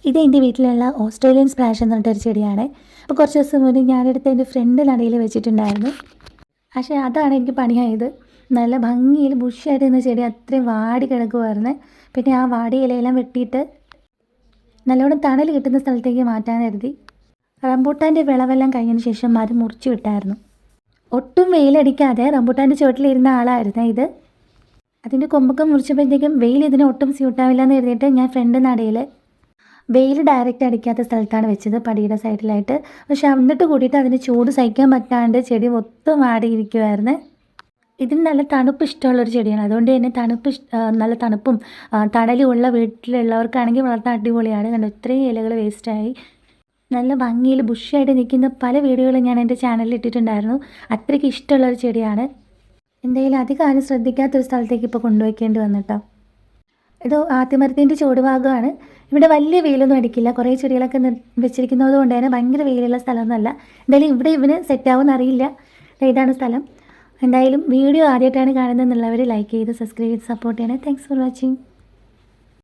ഇത് എൻ്റെ വീട്ടിലുള്ള ഓസ്ട്രേലിയൻ സ്പ്ലാഷ് എന്ന് പറഞ്ഞിട്ടൊരു ചെടിയാണ്. അപ്പോൾ കുറച്ച് ദിവസം മുന്നേ ഞാനെടുത്ത് എൻ്റെ ഫ്രണ്ട് നടയിൽ വെച്ചിട്ടുണ്ടായിരുന്നു. പക്ഷേ അതാണ് എനിക്ക് പണിയായത്. നല്ല ഭംഗിയിൽ ബുഷായിട്ട് നിന്ന ചെടി അത്രയും വാടി കിടക്കുമായിരുന്നു. പിന്നെ ആ വാടിയ ഇലയെല്ലാം വെട്ടിയിട്ട് നല്ലോണം തണൽ കിട്ടുന്ന സ്ഥലത്തേക്ക് മാറ്റാൻ കരുതി. റംബൂട്ടാൻ്റെ വിളവെല്ലാം കഴിഞ്ഞതിന് ശേഷം മരം മുറിച്ച് വിട്ടായിരുന്നു. ഒട്ടും വെയിലടിക്കാതെ റംബൂട്ടാൻ്റെ ചുവട്ടിലിരുന്ന ആളായിരുന്നു ഇത്. അതിൻ്റെ കൊമ്പൊക്കെ മുറിച്ചപ്പോഴത്തേക്കും വെയിൽ ഇതിന് ഒട്ടും സ്യൂട്ടാവില്ല എന്ന് കരുതിയിട്ട് ഞാൻ ഫ്രണ്ട് നടയിൽ വെയിൽ ഡയറക്റ്റ് അടിക്കാത്ത സ്ഥലത്താണ് വെച്ചത്, പടിയുടെ സൈഡിലായിട്ട്. പക്ഷെ എന്നിട്ട് കൂടിയിട്ട് അതിന് ചൂട് സഹിക്കാൻ പറ്റാണ്ട് ചെടി മൊത്തം വാടിയിരിക്കുമായിരുന്നു. ഇതിന് നല്ല തണുപ്പ് ഇഷ്ടമുള്ളൊരു ചെടിയാണ്. അതുകൊണ്ട് തന്നെ നല്ല തണുപ്പും തണലും ഉള്ള വീട്ടിലുള്ളവർക്കാണെങ്കിൽ വളർത്താൻ അടിപൊളിയാണ്. കണ്ടോ, ഇത്രയും ഇലകൾ വേസ്റ്റായി. നല്ല ഭംഗിയിൽ ബുഷായിട്ട് നിൽക്കുന്ന പല വീഡിയോകളും ഞാൻ എൻ്റെ ചാനലിൽ ഇട്ടിട്ടുണ്ടായിരുന്നു. അത്രയ്ക്ക് ഇഷ്ടമുള്ളൊരു ചെടിയാണ്. എന്തായാലും അധികം ആരും ശ്രദ്ധിക്കാത്തൊരു സ്ഥലത്തേക്ക് ഇപ്പോൾ കൊണ്ടുവയ്ക്കേണ്ടി വന്നിട്ടോ. ഇത് ആത്തിമരത്തിൻ്റെ ചുവടുഭാഗമാണ്. ഇവിടെ വലിയ വെയിലൊന്നും അടിക്കില്ല. കുറേ ചെടികളൊക്കെ വെച്ചിരിക്കുന്നത് കൊണ്ട് തന്നെ ഭയങ്കര വെയിലുള്ള സ്ഥലമൊന്നുമല്ല. എന്തായാലും ഇവിടെ ഇവന് സെറ്റാവുമെന്ന് അറിയില്ല. ഇതാണ് സ്ഥലം. എന്തായാലും വീഡിയോ ആദ്യമായിട്ടാണ് കാണുന്നതെന്നുള്ളവർ ലൈക്ക് ചെയ്ത് സബ്സ്ക്രൈബ് ചെയ്ത് സപ്പോർട്ട് ചെയ്യണേ. Thanks for watching.